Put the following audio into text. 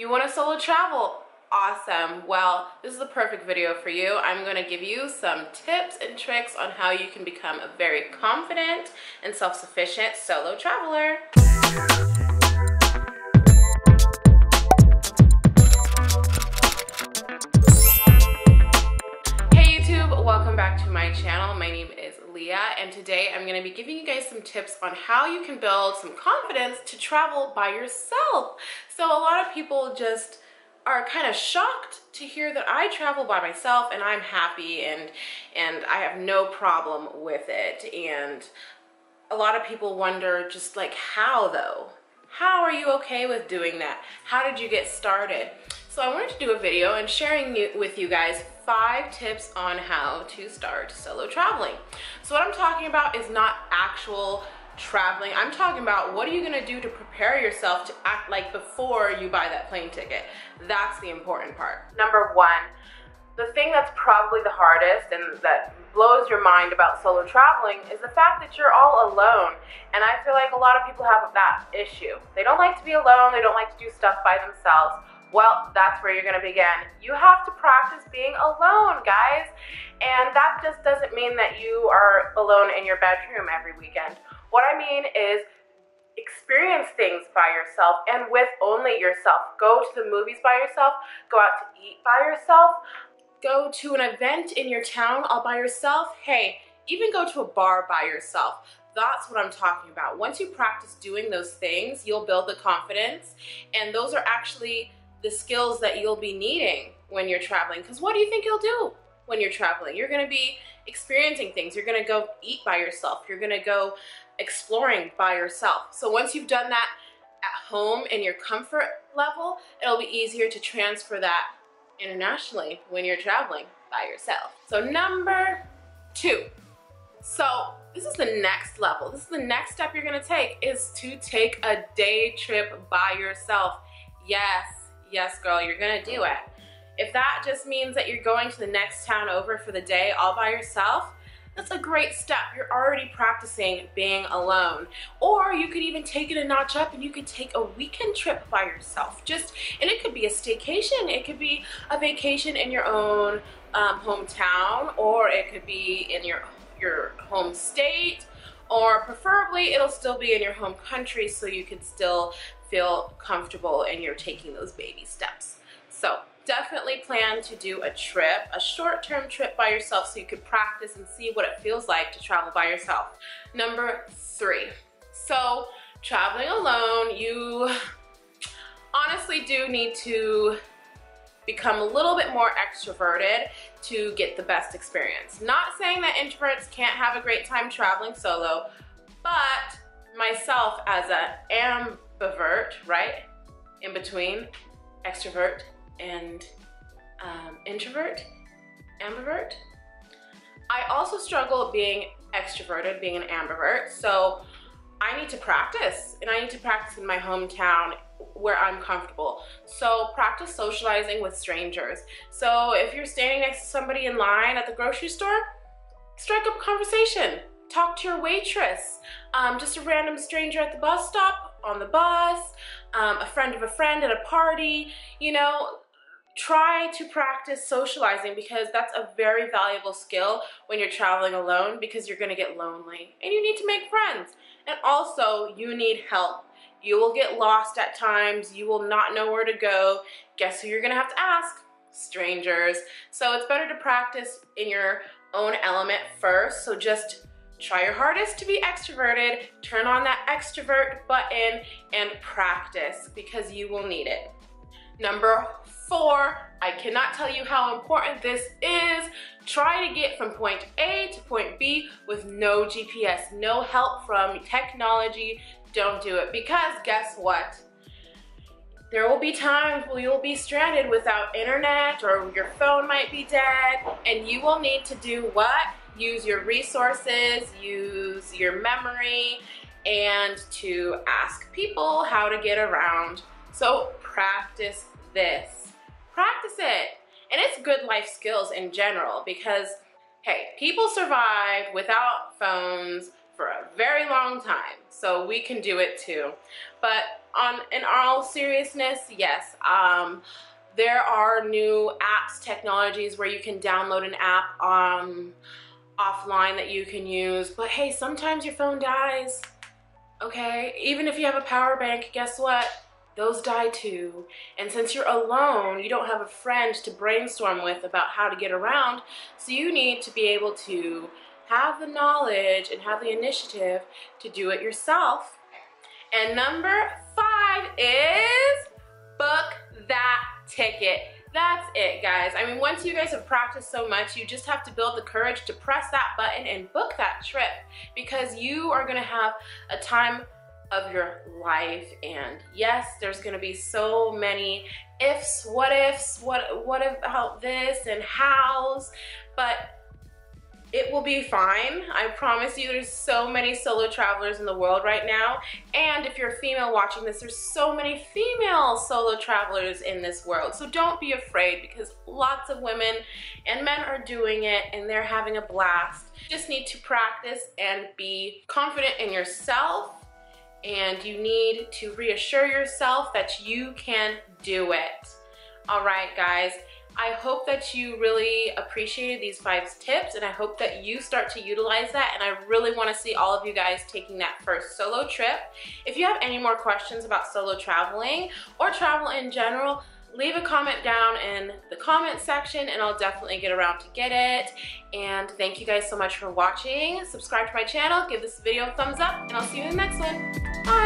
You want to solo travel? Awesome. Well, this is the perfect video for you. I'm going to give you some tips and tricks on how you can become a very confident and self-sufficient solo traveler. Hey YouTube, welcome back to my channel. My name is Leah, and today I'm going to be giving you guys some tips on how you can build some confidence to travel by yourself. So a lot of people just are kind of shocked to hear that I travel by myself and I'm happy and I have no problem with it. And a lot of people wonder just like, how though? How are you okay with doing that? How did you get started? So I wanted to do a video and sharing with you guys 5 tips on how to start solo traveling. So what I'm talking about is not actual traveling. I'm talking about what are you gonna do to prepare yourself to act like before you buy that plane ticket. That's the important part. Number 1, the thing that's probably the hardest and that blows your mind about solo traveling is the fact that you're all alone. And I feel like a lot of people have that issue. They don't like to be alone, they don't like to do stuff by themselves. Well, that's where you're gonna begin. You have to practice being alone, guys. And that just doesn't mean that you are alone in your bedroom every weekend. What I mean is experience things by yourself and with only yourself. Go to the movies by yourself, go out to eat by yourself, go to an event in your town all by yourself. Hey, even go to a bar by yourself. That's what I'm talking about. Once you practice doing those things, you'll build the confidence, and those are actually the skills that you'll be needing when you're traveling. Because what do you think you'll do when you're traveling? You're gonna be experiencing things. You're gonna go eat by yourself. You're gonna go exploring by yourself. So once you've done that at home in your comfort level, it'll be easier to transfer that internationally when you're traveling by yourself. So number 2. So this is the next level. This is the next step you're gonna take, is to take a day trip by yourself. Yes, girl, you're gonna do it. If that just means that you're going to the next town over for the day all by yourself, that's a great step. You're already practicing being alone. Or you could even take it a notch up and you could take a weekend trip by yourself. And it could be a staycation. It could be a vacation in your own hometown, or it could be in your home state, or preferably it'll still be in your home country so you can still feel comfortable and you're taking those baby steps. So definitely plan to do a trip, a short-term trip by yourself so you can practice and see what it feels like to travel by yourself. Number 3, so traveling alone, you honestly do need to become a little bit more extroverted to get the best experience. Not saying that introverts can't have a great time traveling solo, but myself as an ambivert, right? In between extrovert and introvert, ambivert. I also struggle being extroverted, being an ambivert, so I need to practice, and I need to practice in my hometown where I'm comfortable. So practice socializing with strangers. So if you're standing next to somebody in line at the grocery store, strike up a conversation. Talk to your waitress, just a random stranger at the bus stop, on the bus, a friend of a friend at a party, you know. Try to practice socializing, because that's a very valuable skill when you're traveling alone, because you're gonna get lonely and you need to make friends. And also you need help. You will get lost at times. You will not know where to go. Guess who you're gonna have to ask? Strangers. So it's better to practice in your own element first. So just try your hardest to be extroverted, turn on that extrovert button and practice, because you will need it. Number 4, I cannot tell you how important this is. Try to get from point A to point B with no GPS, no help from technology. Don't do it, because guess what? There will be times where you'll be stranded without internet, or your phone might be dead, and you will need to do what? Use your resources, use your memory, and to ask people how to get around. So practice this. Practice it. And it's good life skills in general, because, hey, people survive without phones for a very long time, so we can do it too. But in all seriousness, yes, there are new apps, technologies where you can download an app offline that you can use, but hey, sometimes your phone dies, okay? Even if you have a power bank, guess what? Those die too. And since you're alone, you don't have a friend to brainstorm with about how to get around, so you need to be able to have the knowledge and have the initiative to do it yourself. And number 5 is book that ticket. That's it, guys. I mean, once you guys have practiced so much, you just have to build the courage to press that button and book that trip, because you are gonna have a time of your life. And yes, there's gonna be so many ifs, what about this and hows, but it will be fine. I promise you. There's so many solo travelers in the world right now, and if you're a female watching this, there's so many female solo travelers in this world. So don't be afraid, because lots of women and men are doing it and they're having a blast. You just need to practice and be confident in yourself, and you need to reassure yourself that you can do it. All right, guys. I hope that you really appreciated these 5 tips, and I hope that you start to utilize that, and I really want to see all of you guys taking that first solo trip. If you have any more questions about solo traveling or travel in general, leave a comment down in the comment section and I'll definitely get around to get it. And thank you guys so much for watching. Subscribe to my channel, give this video a thumbs up, and I'll see you in the next one. Bye!